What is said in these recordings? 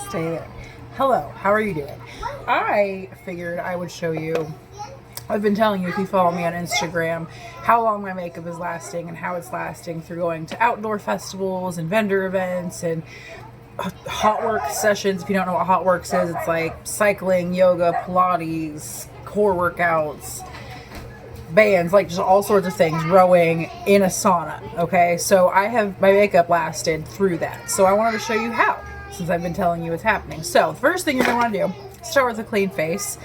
Stay there. Hello, how are you doing? I figured I would show you. I've been telling you if you follow me on Instagram how long my makeup is lasting and how it's lasting through going to outdoor festivals and vendor events and HotWorx sessions. If you don't know what HotWorx is, it's like cycling, yoga, Pilates, core workouts, bands, like just all sorts of things, rowing in a sauna. Okay, so I have my makeup lasted through that. So I wanted to show you how, since I've been telling you it's happening. So the first thing you're going to want to do, start with a clean face.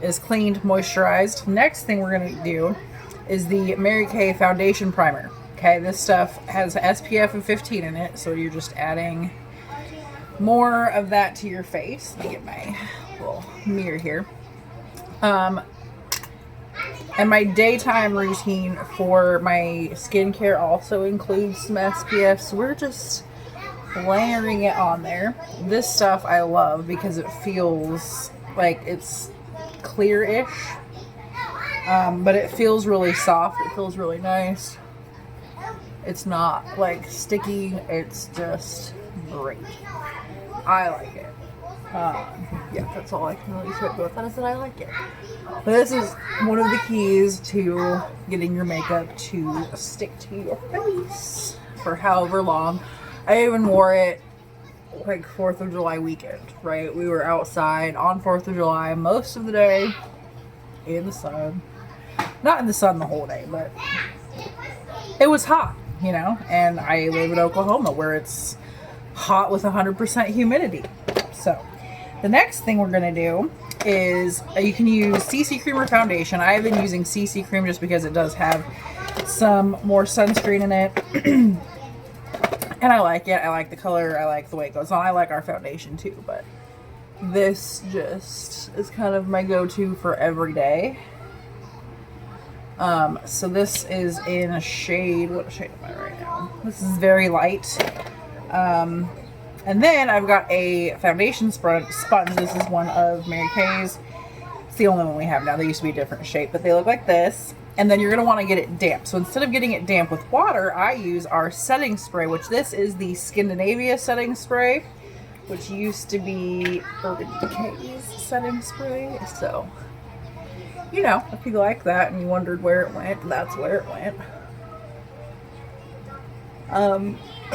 Is cleaned, moisturized. Next thing we're going to do is the Mary Kay foundation primer. Okay, this stuff has SPF of 15 in it, so you're just adding more of that to your face. Let me get my little mirror here. And my daytime routine for my skincare also includes some SPF, so we're just layering it on there. This stuff I love because it feels like it's clear-ish, but it feels really soft. It feels really nice. It's not like sticky. It's just great. I like it. Yeah, that's all I can really say about that, is that I like it. But this is one of the keys to getting your makeup to stick to your face for however long. I even wore it like 4th of July weekend, right? We were outside on 4th of July most of the day in the sun. Not in the sun the whole day, but it was hot, you know? And I live in Oklahoma where it's hot with 100% humidity. So the next thing we're going to do is you can use CC cream or foundation. I've been using CC cream just because it does have some more sunscreen in it. And I like it. I like the color. I like the way it goes on. I like our foundation too, but this just is kind of my go-to for every day. So this is in a shade. What shade am I right now? This is very light. And then I've got a foundation sponge. This is one of Mary Kay's. It's the only one we have now. They used to be a different shape, but they look like this. And then you're going to want to get it damp. So instead of getting it damp with water, I use our setting spray, which this is the Scandinavia setting spray, which used to be Urban Decay's setting spray. So, you know, if you like that and you wondered where it went, that's where it went.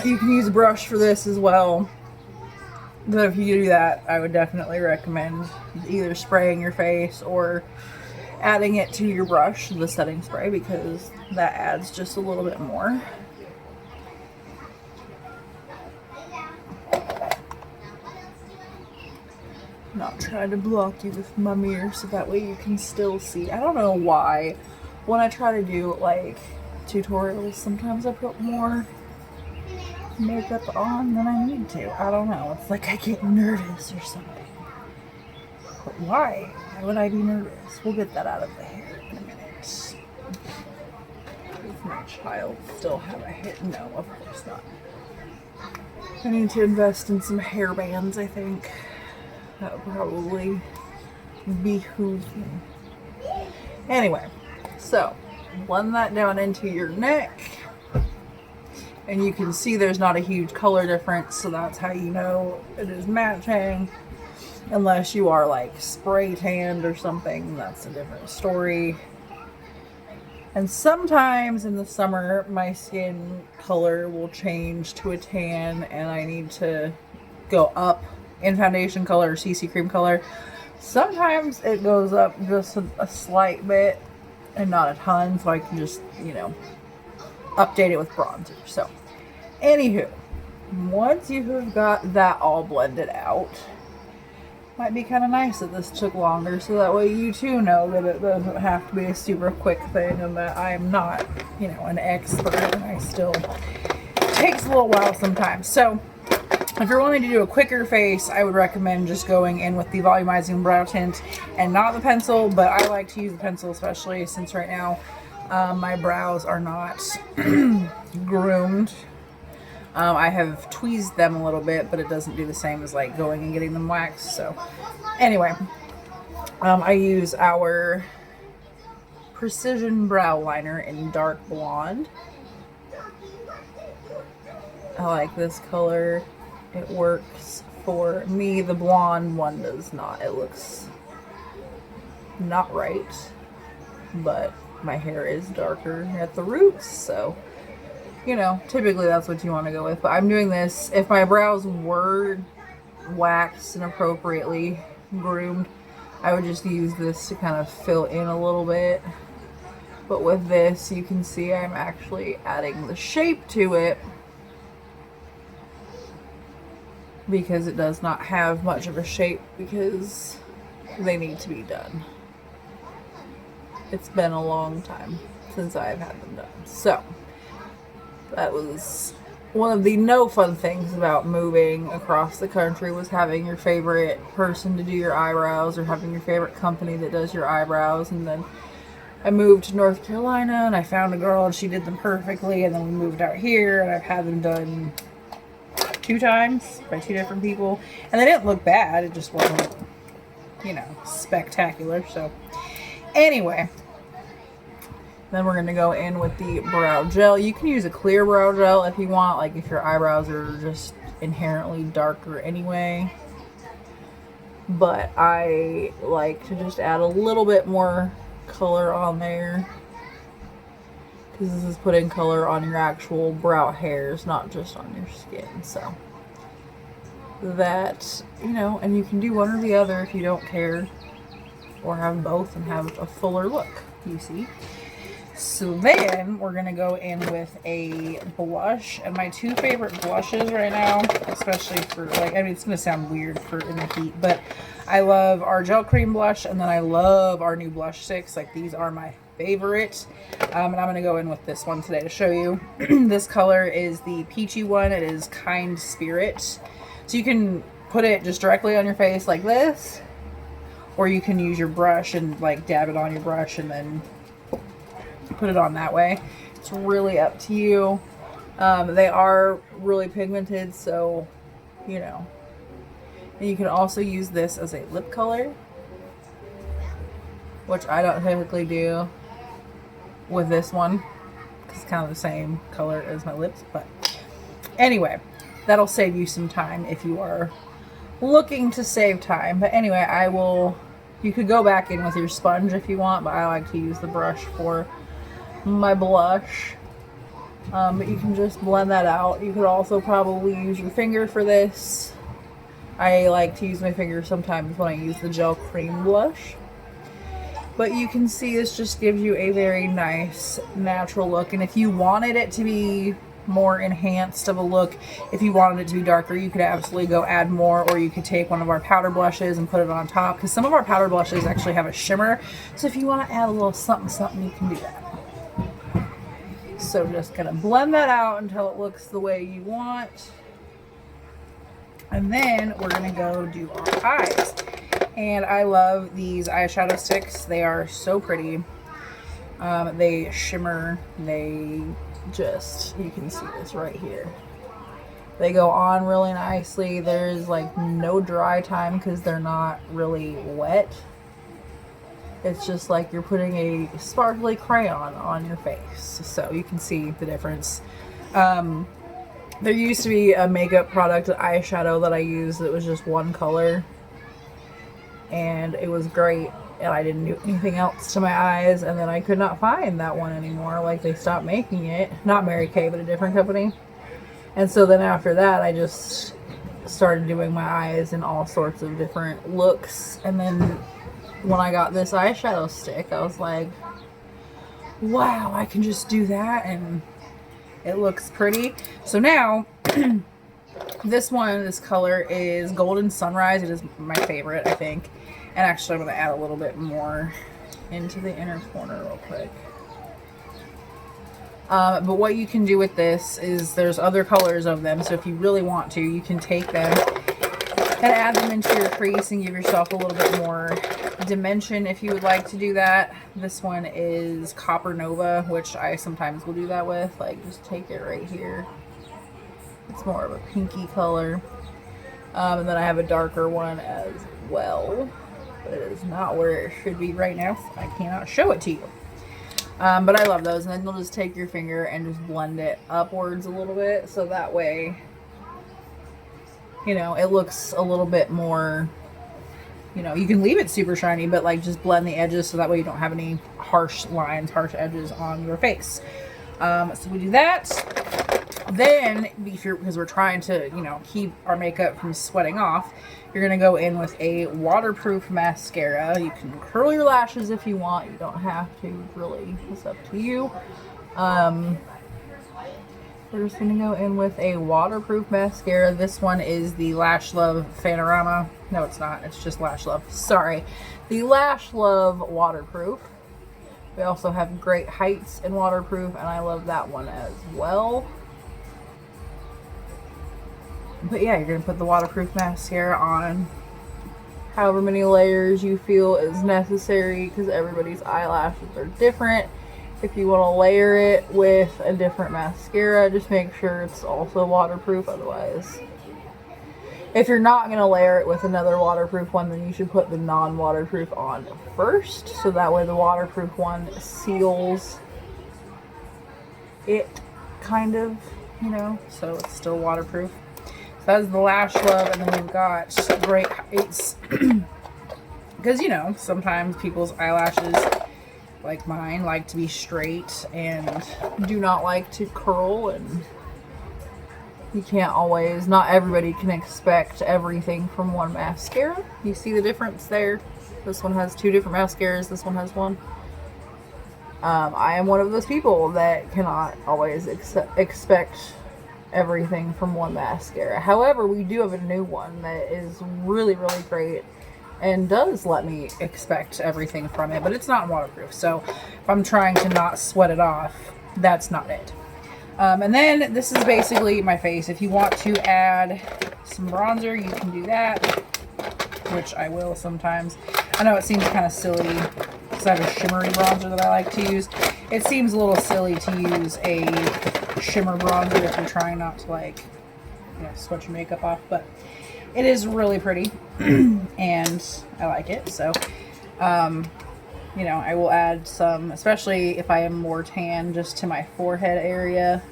You can use a brush for this as well. But if you do that, I would definitely recommend either spraying your face or adding it to your brush, the setting spray, because that adds just a little bit more. Not trying to block you with my mirror so that way you can still see. I don't know why when I try to do like tutorials, sometimes I put more makeup on than I need to. I don't know. It's like I get nervous or something. But why? Why would I be nervous? We'll get that out of the hair in a minute. Does my child still have a hair? No, of course not. I need to invest in some hair bands, I think. That would probably behoove me. Anyway, so blend that down into your neck. And you can see there's not a huge color difference, so that's how you know it is matching. Unless you are like spray tanned or something, that's a different story. And sometimes in the summer, my skin color will change to a tan and I need to go up in foundation color or CC cream color. Sometimes it goes up just a slight bit and not a ton, so I can just, you know, update it with bronzer. So, anywho, once you have got that all blended out, might be kind of nice that this took longer, so that way you too know that it doesn't have to be a super quick thing and that I'm not, you know, an expert and I still, it takes a little while sometimes. So if you're wanting to do a quicker face, I would recommend just going in with the volumizing brow tint and not the pencil, but I like to use the pencil, especially since right now my brows are not groomed. I have tweezed them a little bit, but it doesn't do the same as like going and getting them waxed. So anyway, I use our Precision Brow Liner in dark blonde. I like this color. It works for me, the blonde one does not. It looks not right, but my hair is darker at the roots, so you know, typically that's what you want to go with. But I'm doing this, if my brows were waxed and appropriately groomed, I would just use this to kind of fill in a little bit. But with this, you can see I'm actually adding the shape to it because it does not have much of a shape because they need to be done. It's been a long time since I've had them done. So that was one of the no fun things about moving across the country, was having your favorite person to do your eyebrows or having your favorite company that does your eyebrows. And then I moved to North Carolina and I found a girl and she did them perfectly, and then we moved out here and I've had them done 2 times by 2 different people, and they didn't look bad. It just wasn't, you know, spectacular. So anyway, then we're going to go in with the brow gel. You can use a clear brow gel if you want, like if your eyebrows are just inherently darker anyway. But I like to just add a little bit more color on there, because this is putting color on your actual brow hairs, not just on your skin. So that, you know, and you can do one or the other if you don't care, or have both and have a fuller look, you see. So then we're gonna go in with a blush, and my 2 favorite blushes right now, especially for, like, I mean, it's gonna sound weird for in the heat, but I love our gel cream blush, and then I love our new blush sticks. Like, these are my favorite. And I'm gonna go in with this one today to show you. This color is the peachy one. It is Kind Spirit. So you can put it just directly on your face like this, or you can use your brush and like dab it on your brush and then put it on that way. It's really up to you. They are really pigmented, so you know. And you can also use this as a lip color, which I don't typically do with this one because it's kind of the same color as my lips. But anyway, that'll save you some time if you are looking to save time. But anyway, you could go back in with your sponge if you want, but I like to use the brush for my blush. But you can just blend that out. You could also probably use your finger for this. I like to use my finger sometimes when I use the gel cream blush. But you can see this just gives you a very nice natural look. And if you wanted it to be more enhanced of a look, if you wanted it to be darker, you could absolutely go add more, or you could take one of our powder blushes and put it on top, because some of our powder blushes actually have a shimmer. So if you want to add a little something something, you can do that. So just gonna blend that out until it looks the way you want. And then we're gonna go do our eyes. And I love these eyeshadow sticks. They are so pretty. They shimmer. They just, you can see this right here. They go on really nicely. There's like no dry time because they're not really wet. It's just like you're putting a sparkly crayon on your face. So you can see the difference. There used to be a makeup product, an eyeshadow that I used that was just one color. And it was great. And I didn't do anything else to my eyes. And then I could not find that one anymore. Like, they stopped making it. Not Mary Kay, but a different company. And so then after that, I just started doing my eyes in all sorts of different looks. And then when I got this eyeshadow stick, I was like, wow, I can just do that and it looks pretty. So now, this color is Golden Sunrise. It is my favorite, I think. And actually, I'm going to add a little bit more into the inner corner real quick. But what you can do with this is there's other colors of them. So if you really want to, you can take them and add them into your crease and give yourself a little bit more dimension if you would like to do that. This one is Copper Nova, which I sometimes will do that with. Like, just take it right here. It's more of a pinky color. And then I have a darker one as well. But it is not where it should be right now, so I cannot show it to you. But I love those. And then you'll just take your finger and just blend it upwards a little bit. So that way you know, it looks a little bit more, you know, you can leave it super shiny, but like just blend the edges so that way you don't have any harsh lines, harsh edges on your face. So we do that. Then, because we're trying to, you know, keep our makeup from sweating off, you're going to go in with a waterproof mascara. You can curl your lashes if you want. You don't have to, really. It's up to you. We're just going to go in with a waterproof mascara. This one is the Lash Love Panorama. No, it's not. It's just Lash Love. Sorry. The Lash Love Waterproof. We also have Great Heights in waterproof, and I love that one as well. But yeah, you're going to put the waterproof mascara on however many layers you feel is necessary, because everybody's eyelashes are different. If you want to layer it with a different mascara, just make sure it's also waterproof. Otherwise, if you're not going to layer it with another waterproof one, then you should put the non-waterproof on first, so that way the waterproof one seals it, kind of, you know, so it's still waterproof. So that's the Lash Love. And then we've got Great Heights, because, you know, sometimes people's eyelashes, like mine, like to be straight and do not like to curl, and you can't always, not everybody can expect everything from one mascara. You see the difference there? This one has 2 different mascaras, this one has one. I am one of those people that cannot always expect everything from one mascara. However, we do have a new one that is really, really great and does let me expect everything from it, but it's not waterproof. So if I'm trying to not sweat it off, that's not it. And then this is basically my face. If you want to add some bronzer, you can do that, which I will sometimes. I know it seems kind of silly because I have a shimmery bronzer that I like to use. It seems a little silly to use a shimmer bronzer if you're trying not to, like, you know, sweat your makeup off, but it is really pretty and I like it. So, you know, I will add some, especially if I am more tan, just to my forehead area,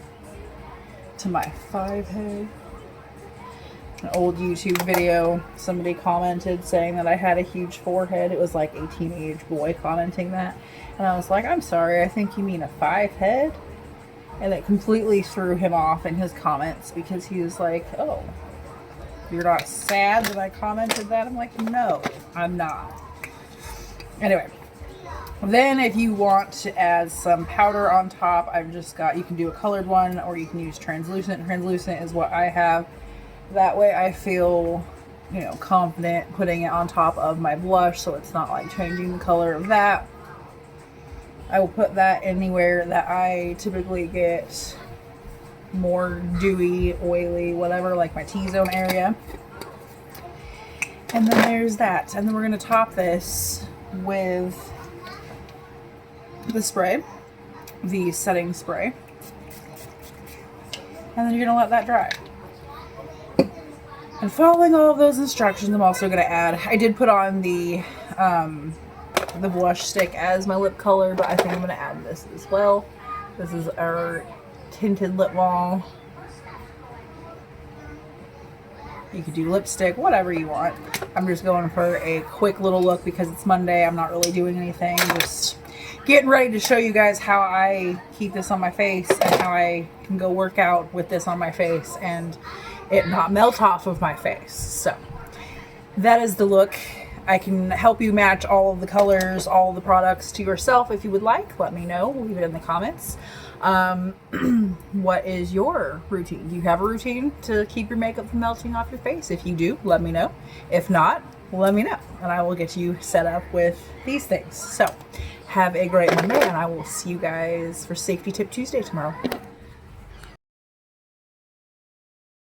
to my 5-head. An old YouTube video, somebody commented saying that I had a huge forehead. It was like a teenage boy commenting that. And I was like, I'm sorry, I think you mean a 5-head? And it completely threw him off in his comments, because he was like, oh, you're not sad that I commented that? I'm like, no, I'm not. Anyway, then if you want to add some powder on top, I've just got, you can do a colored one or you can use translucent. Translucent is what I have. That way I feel, you know, confident putting it on top of my blush, so it's not like changing the color of that. I will put that anywhere that I typically get more dewy, oily, whatever, like my T-zone area. And then there's that. And then we're going to top this with the spray, the setting spray. And then you're going to let that dry. And following all of those instructions, I'm also going to add, I did put on the blush stick as my lip color, but I think I'm going to add this as well. This is our tinted lip balm. You could do lipstick, whatever you want. I'm just going for a quick little look because it's Monday. I'm not really doing anything. Just getting ready to show you guys how I keep this on my face and how I can go work out with this on my face and it not melt off of my face. So that is the look. I can help you match all of the colors, all of the products to yourself if you would like. Let me know. Leave it in the comments. What is your routine? Do you have a routine to keep your makeup from melting off your face? If you do, let me know. If not, let me know, and I will get you set up with these things. So have a great Monday, and I will see you guys for Safety Tip Tuesday tomorrow.